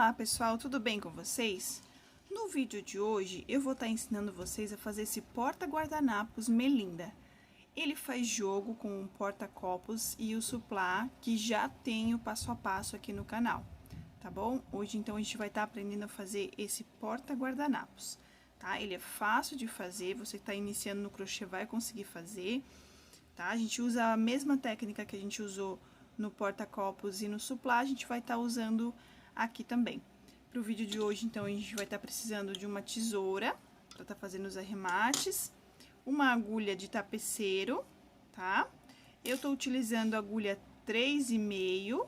Olá pessoal, tudo bem com vocês? No vídeo de hoje eu vou estar ensinando vocês a fazer esse porta-guardanapos Melinda. Ele faz jogo com o porta-copos e o suplá, que já tem o passo a passo aqui no canal, tá bom? Hoje então a gente vai estar aprendendo a fazer esse porta-guardanapos, tá? Ele é fácil de fazer, você que está iniciando no crochê vai conseguir fazer, tá? A gente usa a mesma técnica que a gente usou no porta-copos e no suplá, a gente vai estar usando aqui também. Para o vídeo de hoje, então, a gente vai estar precisando de uma tesoura para estar fazendo os arremates, uma agulha de tapeceiro, tá? Eu tô utilizando a agulha 3,5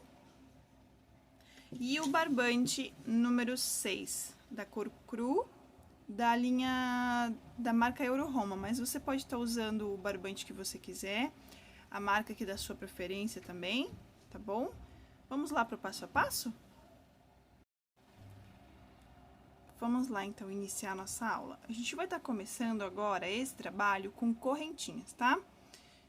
e o barbante número 6, da cor cru, da linha da marca Euro Roma, mas você pode estar usando o barbante que você quiser, a marca aqui da sua preferência também, tá bom? Vamos lá para o passo a passo? Vamos lá, então, iniciar a nossa aula. A gente vai estar começando agora esse trabalho com correntinhas, tá?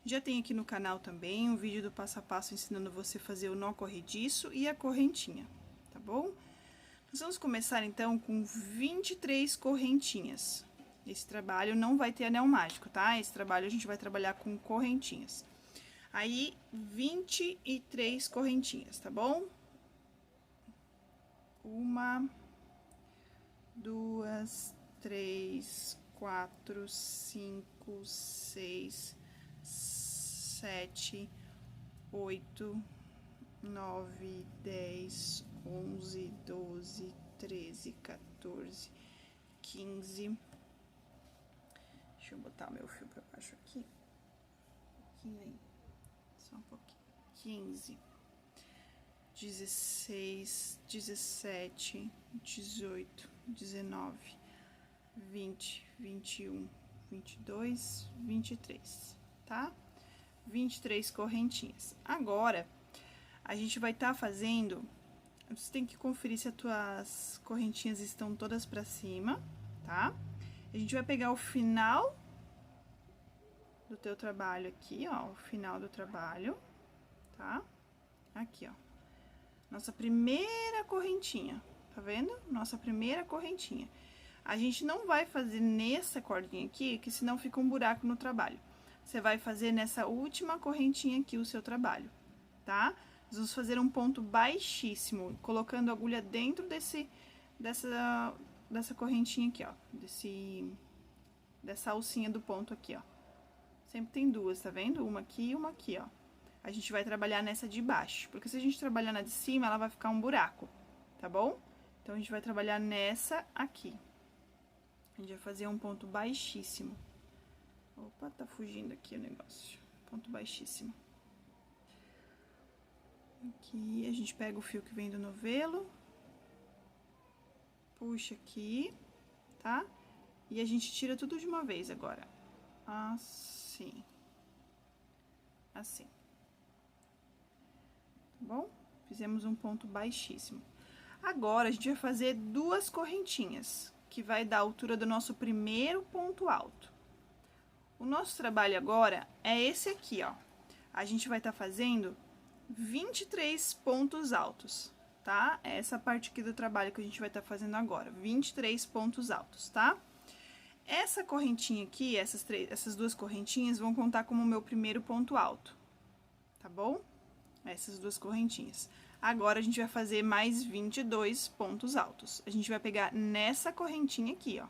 Já tem aqui no canal também um vídeo do passo a passo ensinando você a fazer o nó corrediço e a correntinha, tá bom? Nós vamos começar, então, com 23 correntinhas. Esse trabalho não vai ter anel mágico, tá? Esse trabalho a gente vai trabalhar com correntinhas. Aí, 23 correntinhas, tá bom? Uma, duas, três, quatro, cinco, seis, sete, 8, 9, 10, 11, 12, 13, 14, 15. Deixa eu botar o meu fio pra baixo aqui. Um pouquinho aí. Só um pouquinho. 15. 16, 17, 18, 19, 20, 21, 22, 23, tá? 23 correntinhas. Agora, a gente vai estar fazendo... Você tem que conferir se as tuas correntinhas estão todas pra cima, tá? A gente vai pegar o final do teu trabalho aqui, ó, o final do trabalho, tá? Aqui, ó. Nossa primeira correntinha, tá vendo? Nossa primeira correntinha. A gente não vai fazer nessa cordinha aqui, que senão fica um buraco no trabalho. Você vai fazer nessa última correntinha aqui o seu trabalho, tá? Nós vamos fazer um ponto baixíssimo, colocando a agulha dentro dessa correntinha aqui, ó. Dessa alcinha do ponto aqui, ó. Sempre tem duas, tá vendo? Uma aqui e uma aqui, ó. A gente vai trabalhar nessa de baixo, porque se a gente trabalhar na de cima, ela vai ficar um buraco, tá bom? Então, a gente vai trabalhar nessa aqui. A gente vai fazer um ponto baixíssimo. Opa, tá fugindo aqui o negócio. Ponto baixíssimo. Aqui, a gente pega o fio que vem do novelo. Puxa aqui, tá? E a gente tira tudo de uma vez agora. Assim. Assim. Bom? Fizemos um ponto baixíssimo. Agora, a gente vai fazer duas correntinhas, que vai dar a altura do nosso primeiro ponto alto. O nosso trabalho agora é esse aqui, ó. A gente vai estar fazendo 23 pontos altos, tá? É essa parte aqui do trabalho que a gente vai estar fazendo agora, 23 pontos altos, tá? Essa correntinha aqui, essas duas correntinhas vão contar como o meu primeiro ponto alto, tá bom? Essas duas correntinhas. Agora, a gente vai fazer mais 22 pontos altos. A gente vai pegar nessa correntinha aqui, ó.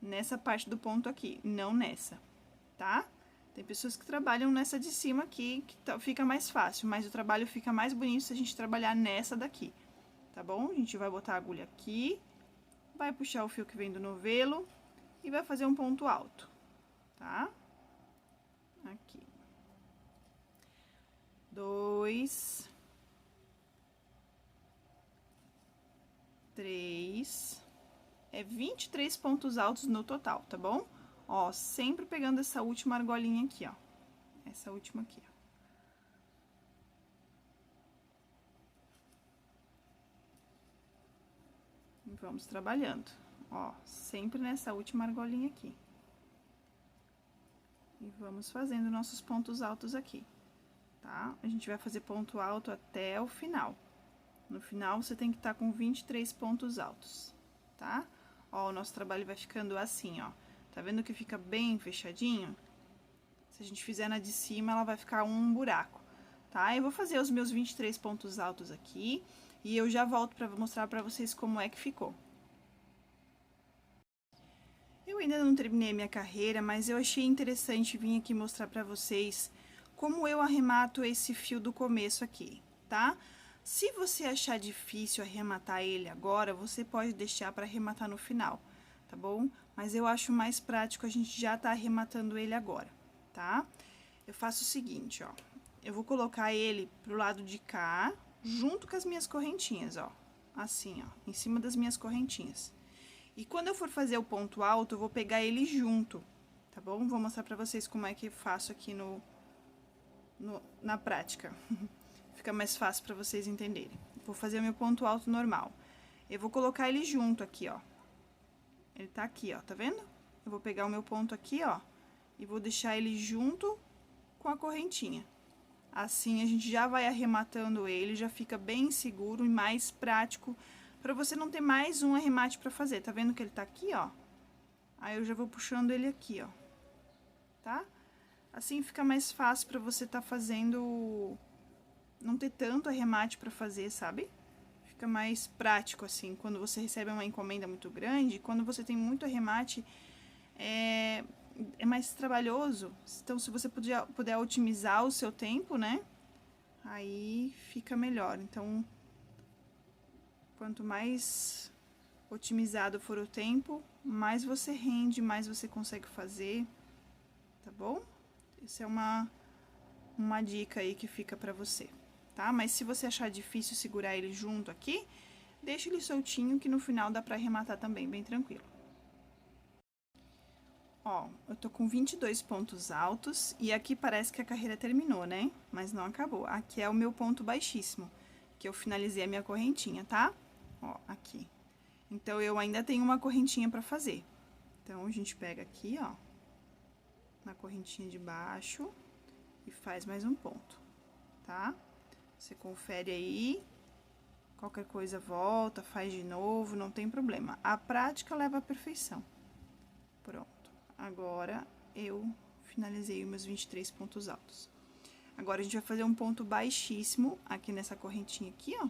Nessa parte do ponto aqui, não nessa, tá? Tem pessoas que trabalham nessa de cima aqui, que fica mais fácil, mas o trabalho fica mais bonito se a gente trabalhar nessa daqui, tá bom? A gente vai botar a agulha aqui, vai puxar o fio que vem do novelo e vai fazer um ponto alto, tá? Aqui. 2, 3, 23 pontos altos no total, tá bom? Ó, sempre pegando essa última argolinha aqui, ó. Essa última aqui, ó. E vamos trabalhando, ó, sempre nessa última argolinha aqui. E vamos fazendo nossos pontos altos aqui. Tá? A gente vai fazer ponto alto até o final. No final, você tem que estar com 23 pontos altos, tá? Ó, o nosso trabalho vai ficando assim, ó. Tá vendo que fica bem fechadinho? Se a gente fizer na de cima, ela vai ficar um buraco, tá? Eu vou fazer os meus 23 pontos altos aqui e eu já volto pra mostrar pra vocês como é que ficou. Eu ainda não terminei minha carreira, mas eu achei interessante vir aqui mostrar pra vocês como eu arremato esse fio do começo aqui, tá? Se você achar difícil arrematar ele agora, você pode deixar para arrematar no final, tá bom? Mas eu acho mais prático a gente já tá arrematando ele agora, tá? Eu faço o seguinte, ó. Eu vou colocar ele pro lado de cá, junto com as minhas correntinhas, ó. Assim, ó, em cima das minhas correntinhas. E quando eu for fazer o ponto alto, eu vou pegar ele junto, tá bom? Vou mostrar pra vocês como é que eu faço aqui na prática. Fica mais fácil pra vocês entenderem. Vou fazer o meu ponto alto normal. Eu vou colocar ele junto aqui, ó. Ele tá aqui, ó, tá vendo? Eu vou pegar o meu ponto aqui, ó, e vou deixar ele junto com a correntinha. Assim, a gente já vai arrematando ele, já fica bem seguro e mais prático, pra você não ter mais um arremate pra fazer. Tá vendo que ele tá aqui, ó? Aí, eu já vou puxando ele aqui, ó, tá? Assim, fica mais fácil pra você tá fazendo... não ter tanto arremate pra fazer, sabe? Fica mais prático, assim, quando você recebe uma encomenda muito grande, quando você tem muito arremate, é mais trabalhoso. Então, se você puder otimizar o seu tempo, né? Aí fica melhor. Então, quanto mais otimizado for o tempo, mais você rende, mais você consegue fazer, tá bom? Essa é uma dica aí que fica pra você, tá? Mas se você achar difícil segurar ele junto aqui, deixa ele soltinho que no final dá pra arrematar também, bem tranquilo. Ó, eu tô com 22 pontos altos e aqui parece que a carreira terminou, né? Mas não acabou. Aqui é o meu ponto baixíssimo, que eu finalizei a minha correntinha, tá? Ó, aqui. Então, eu ainda tenho uma correntinha pra fazer. Então, a gente pega aqui, ó, na correntinha de baixo e faz mais um ponto, tá? Você confere aí, qualquer coisa volta, faz de novo, não tem problema. A prática leva à perfeição. Pronto. Agora, eu finalizei os meus 23 pontos altos. Agora, a gente vai fazer um ponto baixíssimo aqui nessa correntinha aqui, ó,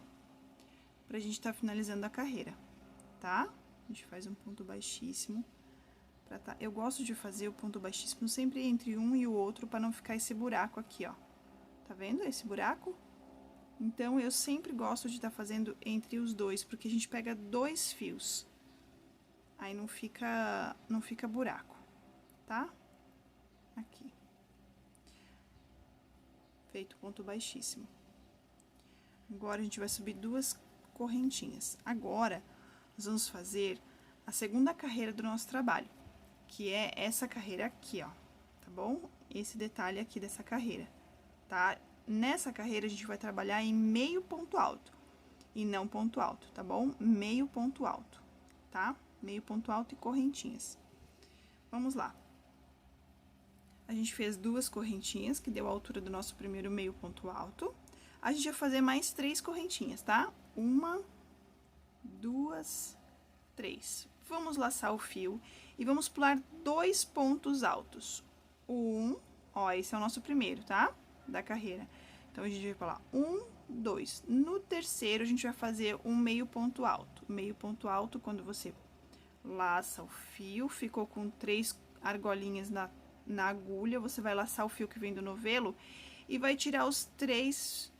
pra gente tá finalizando a carreira, tá? A gente faz um ponto baixíssimo. Eu gosto de fazer o ponto baixíssimo sempre entre um e o outro, pra não ficar esse buraco aqui, ó. Tá vendo esse buraco? Então, eu sempre gosto de estar fazendo entre os dois, porque a gente pega dois fios. Aí, não fica buraco, tá? Aqui. Feito ponto baixíssimo. Agora, a gente vai subir duas correntinhas. Agora, nós vamos fazer a segunda carreira do nosso trabalho, que é essa carreira aqui, ó, tá bom? Esse detalhe aqui dessa carreira, tá? Nessa carreira, a gente vai trabalhar em meio ponto alto e não ponto alto, tá bom? Meio ponto alto, tá? Meio ponto alto e correntinhas. Vamos lá. A gente fez duas correntinhas, que deu a altura do nosso primeiro meio ponto alto. A gente vai fazer mais 3 correntinhas, tá? 1, 2, 3. Vamos laçar o fio e vamos pular 2 pontos altos. Ó, esse é o nosso primeiro, tá? Da carreira. Então, a gente vai pular 1, 2. No terceiro, a gente vai fazer um meio ponto alto. Meio ponto alto, quando você laça o fio, ficou com 3 argolinhas na agulha, você vai laçar o fio que vem do novelo e vai tirar os 3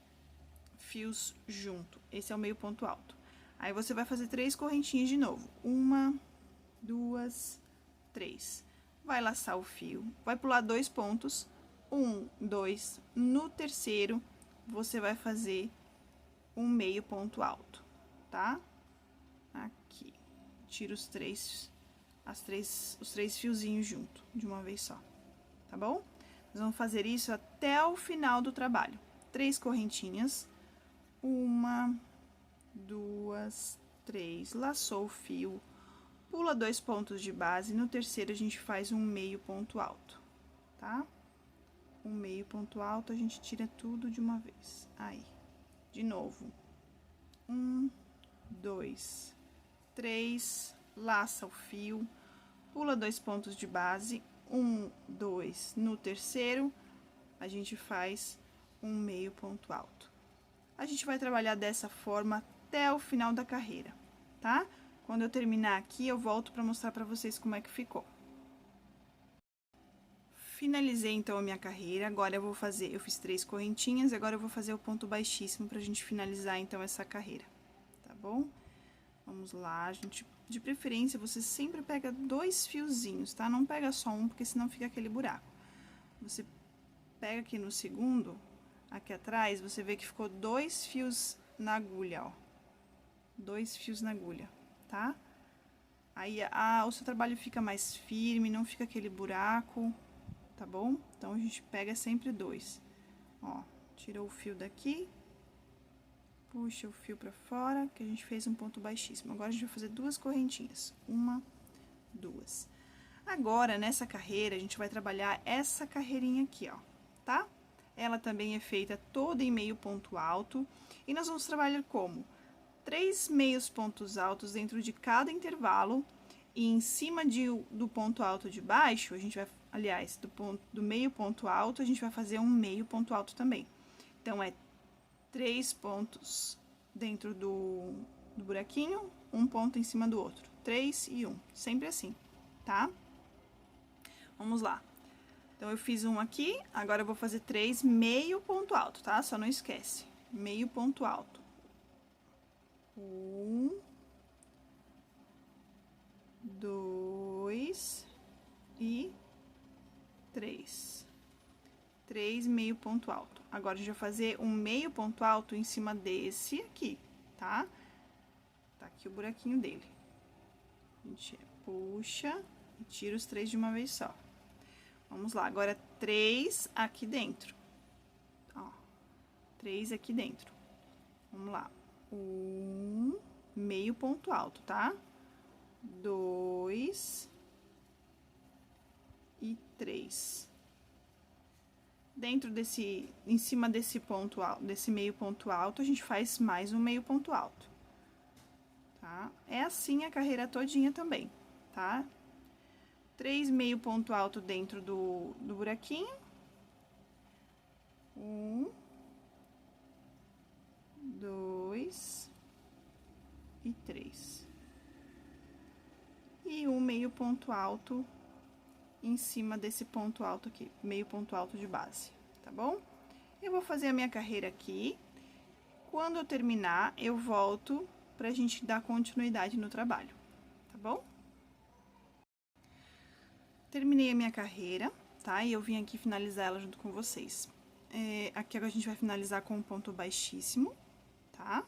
fios junto. Esse é o meio ponto alto. Aí, você vai fazer 3 correntinhas de novo. 1, 2, 3. Vai laçar o fio, vai pular 2 pontos. 1, 2. No terceiro, você vai fazer um meio ponto alto, tá? Aqui. Tira os 3 fiozinhos junto, de uma vez só, tá bom? Nós vamos fazer isso até o final do trabalho. 3 correntinhas. 1, 2, 3. Laçou o fio, pula 2 pontos de base. No terceiro, a gente faz um meio ponto alto, tá? Um meio ponto alto, a gente tira tudo de uma vez. Aí, de novo. 1, 2, 3, laça o fio, pula 2 pontos de base, 1, 2, no terceiro, a gente faz um meio ponto alto. A gente vai trabalhar dessa forma até o final da carreira, tá? Quando eu terminar aqui, eu volto para mostrar para vocês como é que ficou. Finalizei, então, a minha carreira, agora eu fiz 3 correntinhas, agora eu vou fazer o ponto baixíssimo pra gente finalizar, então, essa carreira, tá bom? Vamos lá, gente, de preferência, você sempre pega 2 fiozinhos, tá? Não pega só um, porque senão fica aquele buraco. Você pega aqui no segundo, aqui atrás, você vê que ficou 2 fios na agulha, ó. 2 fios na agulha, tá? Aí, o seu trabalho fica mais firme, não fica aquele buraco, tá bom? Então, a gente pega sempre 2. Ó, tirou o fio daqui, puxa o fio pra fora, que a gente fez um ponto baixíssimo. Agora, a gente vai fazer 2 correntinhas. 1, 2. Agora, nessa carreira, a gente vai trabalhar essa carreirinha aqui, ó, tá? Ela também é feita toda em meio ponto alto. E nós vamos trabalhar como? 3 meios pontos altos dentro de cada intervalo. E em cima do ponto alto de baixo, a gente vai, aliás, do meio ponto alto, a gente vai fazer um meio ponto alto também. Então, é 3 pontos dentro do buraquinho, um ponto em cima do outro. 3 e 1, sempre assim, tá? Vamos lá. Então, eu fiz um aqui, agora eu vou fazer 3 meio ponto alto, tá? Só não esquece, meio ponto alto. 1, 2 e 3. 3 meio ponto alto. Agora, a gente vai fazer um meio ponto alto em cima desse aqui, tá? Tá aqui o buraquinho dele. A gente puxa e tira os 3 de uma vez só. Vamos lá, agora 3 aqui dentro. Ó, 3 aqui dentro. Vamos lá. 1, meio ponto alto, tá? 2 e 3. Dentro em cima desse ponto alto, desse meio ponto alto, a gente faz mais um meio ponto alto, tá? É assim a carreira todinha também, tá? 3 meio ponto alto dentro do buraquinho. 1, 2 e 3. E um meio ponto alto em cima desse ponto alto aqui, meio ponto alto de base, tá bom? Eu vou fazer a minha carreira aqui. Quando eu terminar, eu volto pra gente dar continuidade no trabalho, tá bom? Terminei a minha carreira, tá? E eu vim aqui finalizar ela junto com vocês. Aqui agora a gente vai finalizar com um ponto baixíssimo, tá?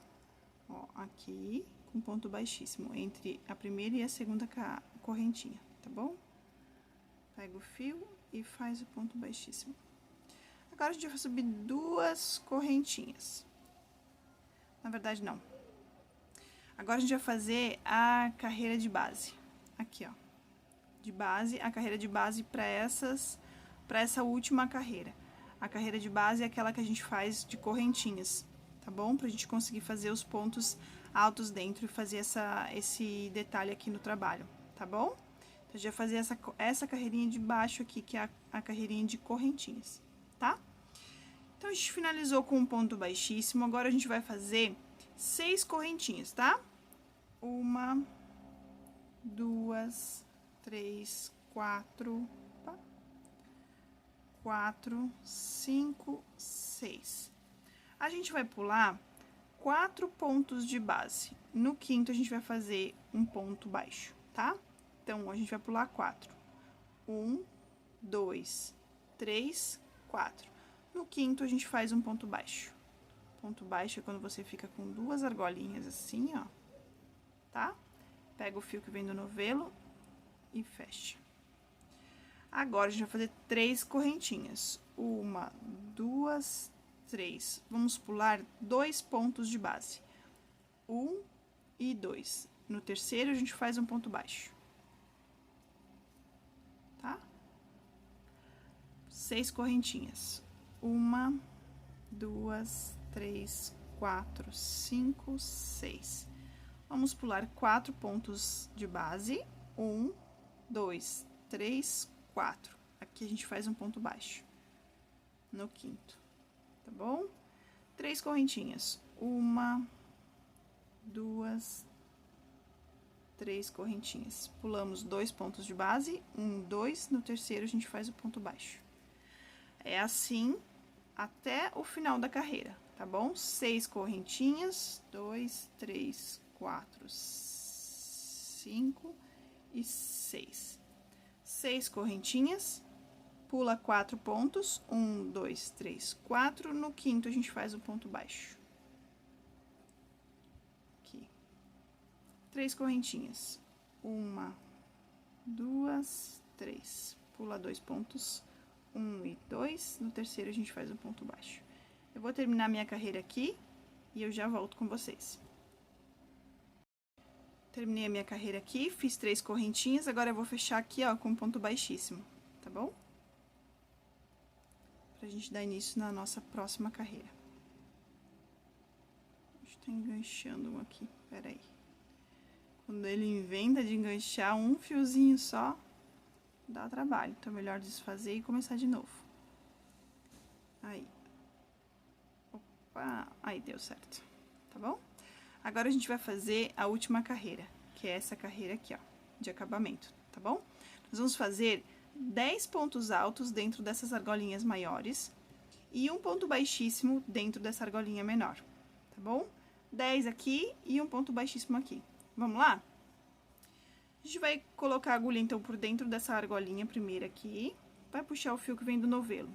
Ó, aqui com ponto baixíssimo, entre a primeira e a segunda correntinha, tá bom? Pega o fio e faz o ponto baixíssimo. Agora, a gente vai subir 2 correntinhas. Na verdade, não. Agora, a gente vai fazer a carreira de base. Aqui, ó. De base, a carreira de base para essa última carreira. A carreira de base é aquela que a gente faz de correntinhas, tá bom? Pra gente conseguir fazer os pontos altos dentro e fazer esse detalhe aqui no trabalho, tá bom? Então, a gente vai fazer essa carreirinha de baixo aqui, que é a carreirinha de correntinhas, tá? Então, a gente finalizou com um ponto baixíssimo, agora a gente vai fazer 6 correntinhas, tá? 1, 2, 3, 4, 5, 6. A gente vai pular 4 pontos de base. No quinto, a gente vai fazer um ponto baixo, tá? Então, a gente vai pular 4. 1, 2, 3, 4. No quinto, a gente faz um ponto baixo. Ponto baixo é quando você fica com 2 argolinhas assim, ó, tá? Pega o fio que vem do novelo e fecha. Agora, a gente vai fazer 3 correntinhas. 1, 2, 3. Vamos pular 2 pontos de base. 1 e 2. No terceiro, a gente faz um ponto baixo. Tá? 6 correntinhas. 1, 2, 3, 4, 5, 6. Vamos pular 4 pontos de base. 1, 2, 3, 4. Aqui a gente faz um ponto baixo no quinto, tá bom? 3 correntinhas. 1, 2, 3 correntinhas. Pulamos 2 pontos de base. 1, 2. No terceiro, a gente faz o ponto baixo. É assim até o final da carreira, tá bom? 6 correntinhas. 2, 3, 4, 5 e 6. 6 correntinhas. Pula 4 pontos. 1, 2, 3, 4. No quinto, a gente faz o ponto baixo. Aqui. 3 correntinhas. 1, 2, 3. Pula 2 pontos. 1 e 2. No terceiro, a gente faz o ponto baixo. Eu vou terminar minha carreira aqui e eu já volto com vocês. Terminei a minha carreira aqui, fiz 3 correntinhas, agora eu vou fechar aqui, ó, com um ponto baixíssimo, tá bom? Pra gente dar início na nossa próxima carreira. Acho que tá enganchando um aqui, peraí. Quando ele inventa de enganchar um fiozinho só, dá trabalho. Então, é melhor desfazer e começar de novo. Aí. Opa, aí deu certo, tá bom? Agora, a gente vai fazer a última carreira, que é essa carreira aqui, ó, de acabamento, tá bom? Nós vamos fazer 10 pontos altos dentro dessas argolinhas maiores e um ponto baixíssimo dentro dessa argolinha menor, tá bom? 10 aqui e um ponto baixíssimo aqui. Vamos lá? A gente vai colocar a agulha, então, por dentro dessa argolinha primeira aqui, vai puxar o fio que vem do novelo,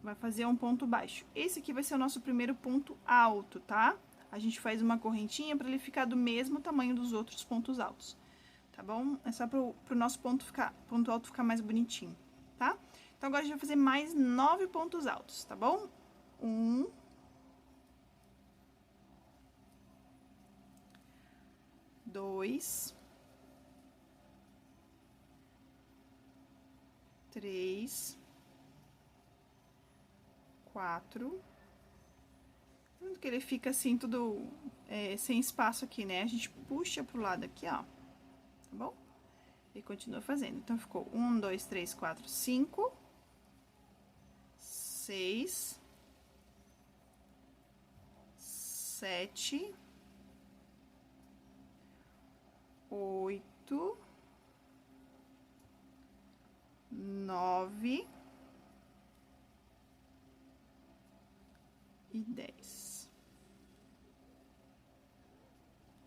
vai fazer um ponto baixo. Esse aqui vai ser o nosso primeiro ponto alto, tá? A gente faz uma correntinha para ele ficar do mesmo tamanho dos outros pontos altos, tá bom? É só pro nosso ponto alto ficar mais bonitinho, tá? Então, agora a gente vai fazer mais 9 pontos altos, tá bom? 1, 2, 3, 4. Tanto que ele fica assim, tudo sem espaço aqui, né? A gente puxa pro lado aqui, ó, tá bom? E continua fazendo. Então, ficou 1, 2, 3, 4, 5, 6, 7, 8, 9 e 10.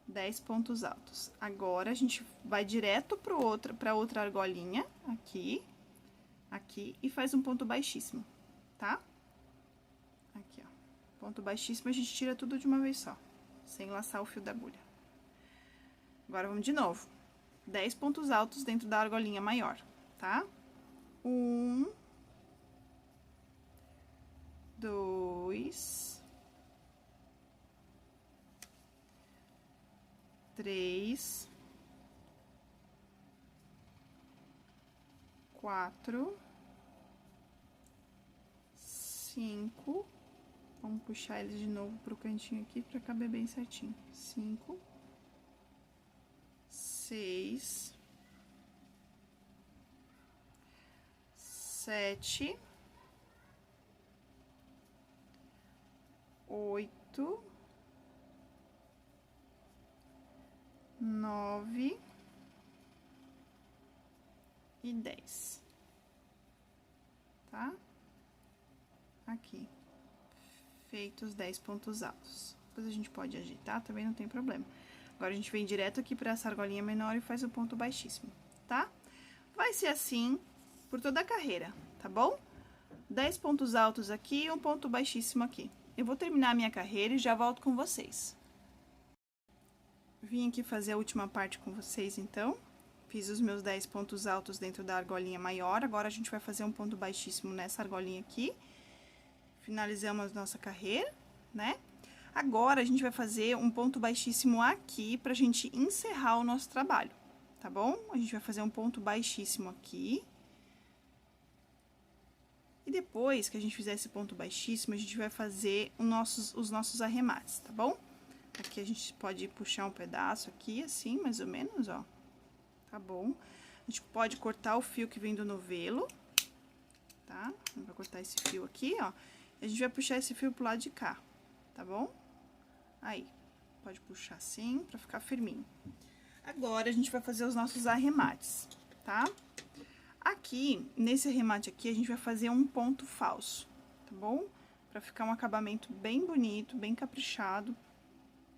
10 pontos altos. Agora, a gente vai direto pra outra argolinha, aqui, e faz um ponto baixíssimo, tá? Aqui, ó. Ponto baixíssimo, a gente tira tudo de uma vez só, sem laçar o fio da agulha. Agora, vamos de novo. 10 pontos altos dentro da argolinha maior, tá? 1, 2, 3, 4, 5. Vamos puxar eles de novo pro cantinho aqui pra caber bem certinho. 5, 6, 7, 8, 9 e 10, tá? Aqui, feitos 10 pontos altos. Depois a gente pode ajeitar, também não tem problema. Agora, a gente vem direto aqui pra essa argolinha menor e faz o ponto baixíssimo, tá? Vai ser assim por toda a carreira, tá bom? 10 pontos altos aqui e um ponto baixíssimo aqui. Eu vou terminar a minha carreira e já volto com vocês. Vim aqui fazer a última parte com vocês, então. Fiz os meus 10 pontos altos dentro da argolinha maior. Agora, a gente vai fazer um ponto baixíssimo nessa argolinha aqui. Finalizamos nossa carreira, né? Agora, a gente vai fazer um ponto baixíssimo aqui pra gente encerrar o nosso trabalho, tá bom? A gente vai fazer um ponto baixíssimo aqui. E depois que a gente fizer esse ponto baixíssimo, a gente vai fazer os nossos arremates, tá bom? Aqui a gente pode puxar um pedaço aqui, assim, mais ou menos, ó. Tá bom? A gente pode cortar o fio que vem do novelo, tá? A gente vai cortar esse fio aqui, ó. E a gente vai puxar esse fio pro lado de cá, tá bom? Aí, pode puxar assim, pra ficar firminho. Agora, a gente vai fazer os nossos arremates, tá? Aqui, nesse arremate aqui, a gente vai fazer um ponto falso, tá bom? Pra ficar um acabamento bem bonito, bem caprichado.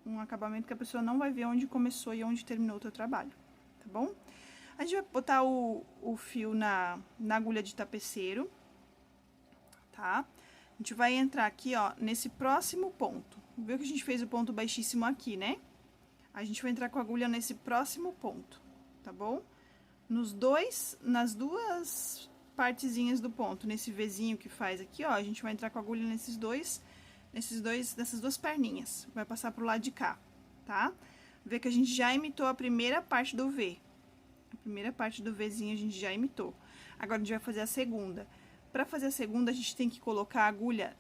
Um acabamento que a pessoa não vai ver onde começou e onde terminou o teu trabalho, tá bom? A gente vai botar o fio na agulha de tapeceiro, tá? A gente vai entrar aqui, ó, nesse próximo ponto. Viu que a gente fez o ponto baixíssimo aqui, né? A gente vai entrar com a agulha nesse próximo ponto, tá bom? Nas duas partezinhas do ponto, nesse Vzinho que faz aqui, ó, a gente vai entrar com a agulha nessas duas perninhas. Vai passar pro lado de cá, tá? Vê que a gente já imitou a primeira parte do V. A primeira parte do Vzinho a gente já imitou. Agora, a gente vai fazer a segunda. Pra fazer a segunda, a gente tem que colocar a agulha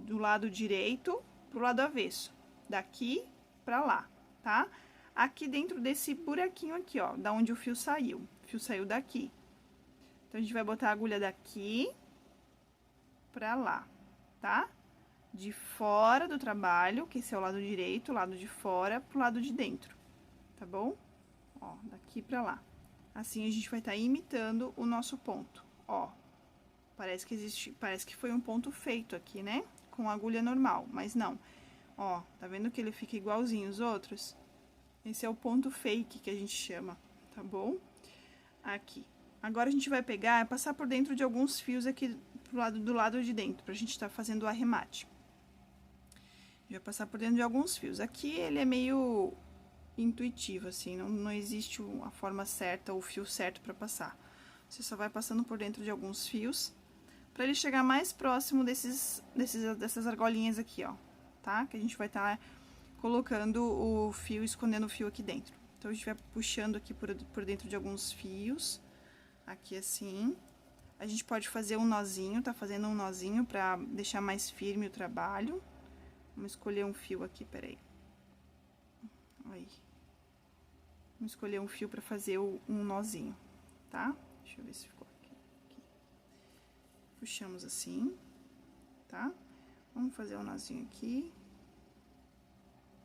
do lado direito pro lado avesso. Daqui pra lá, tá? Aqui dentro desse buraquinho aqui, ó, da onde o fio saiu. O fio saiu daqui. Então, a gente vai botar a agulha daqui pra lá, tá? De fora do trabalho, que esse é o lado direito, o lado de fora, pro lado de dentro, tá bom? Ó, daqui pra lá. Assim, a gente vai estar imitando o nosso ponto, ó. Parece que foi um ponto feito aqui, né? Com agulha normal, mas não. Ó, tá vendo que ele fica igualzinho os outros? Esse é o ponto fake que a gente chama, tá bom? Aqui. Agora, a gente vai pegar e passar por dentro de alguns fios aqui do lado de dentro, pra gente tá fazendo o arremate. Vai passar por dentro de alguns fios. Aqui, ele é meio intuitivo, assim, não existe a forma certa, o fio certo pra passar. Você só vai passando por dentro de alguns fios, pra ele chegar mais próximo dessas argolinhas aqui, ó, tá? Que a gente vai estar colocando o fio, escondendo o fio aqui dentro. Então, a gente vai puxando aqui por dentro de alguns fios, aqui assim. A gente pode fazer um nozinho, tá fazendo um nozinho pra deixar mais firme o trabalho. Vamos escolher um fio aqui, peraí. Aí. Vamos escolher um fio pra fazer um nozinho, tá? Deixa eu ver se ficou aqui. Puxamos assim, tá? Vamos fazer um nozinho aqui.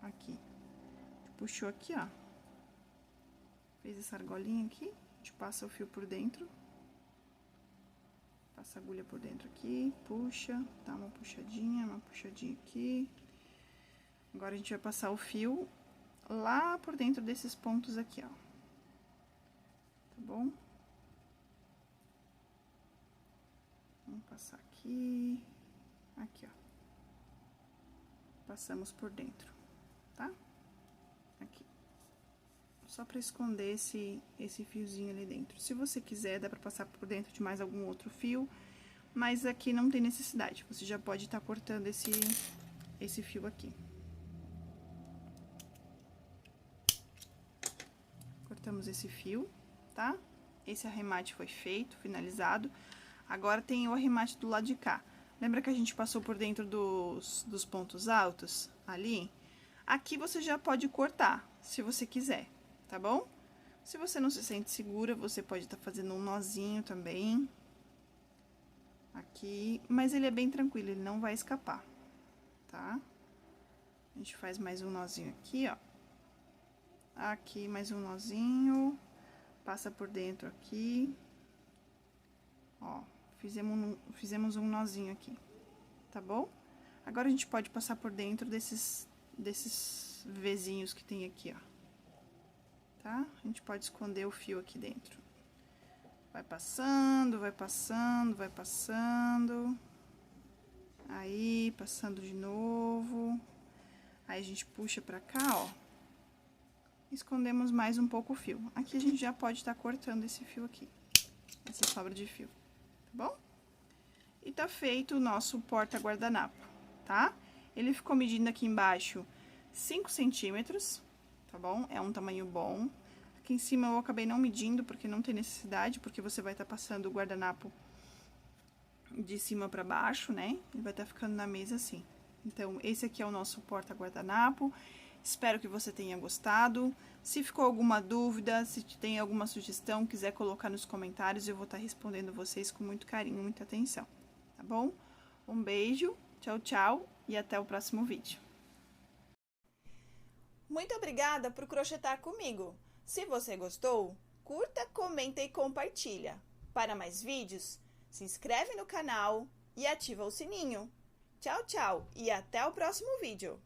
Aqui. Puxou aqui, ó. Fez essa argolinha aqui. A gente passa o fio por dentro. Passa a agulha por dentro aqui, puxa, dá uma puxadinha aqui. Agora, a gente vai passar o fio lá por dentro desses pontos aqui, ó. Tá bom? Vamos passar aqui, aqui, ó. Passamos por dentro, tá? Aqui. Só pra esconder esse fiozinho ali dentro. Se você quiser, dá pra passar por dentro de mais algum outro fio, mas aqui não tem necessidade. Você já pode estar cortando esse fio aqui. Cortamos esse fio, tá? Esse arremate foi feito, finalizado. Agora, tem o arremate do lado de cá. Lembra que a gente passou por dentro dos pontos altos ali? Aqui você já pode cortar, se você quiser, tá bom? Se você não se sente segura, você pode estar fazendo um nozinho também. Aqui, mas ele é bem tranquilo, ele não vai escapar, tá? A gente faz mais um nozinho aqui, ó. Aqui, mais um nozinho. Passa por dentro aqui. Ó, fizemos um nozinho aqui, tá bom? Agora, a gente pode passar por dentro desses Vzinhos que tem aqui, ó. Tá? A gente pode esconder o fio aqui dentro. Vai passando, vai passando, vai passando. Aí, passando de novo. Aí, a gente puxa pra cá, ó. Escondemos mais um pouco o fio. Aqui, a gente já pode estar cortando esse fio aqui. Essa sobra de fio, tá bom? E tá feito o nosso porta-guardanapo, tá? Ele ficou medindo aqui embaixo 5 centímetros, tá bom? É um tamanho bom. Aqui em cima eu acabei não medindo, porque não tem necessidade, porque você vai estar passando o guardanapo de cima pra baixo, né? Ele vai estar ficando na mesa assim. Então, esse aqui é o nosso porta-guardanapo. Espero que você tenha gostado. Se ficou alguma dúvida, se tem alguma sugestão, quiser colocar nos comentários, eu vou estar respondendo vocês com muito carinho, muita atenção, tá bom? Um beijo, tchau, tchau e até o próximo vídeo. Muito obrigada por crochetar comigo. Se você gostou, curta, comenta e compartilha. Para mais vídeos, se inscreve no canal e ativa o sininho. Tchau, tchau e até o próximo vídeo.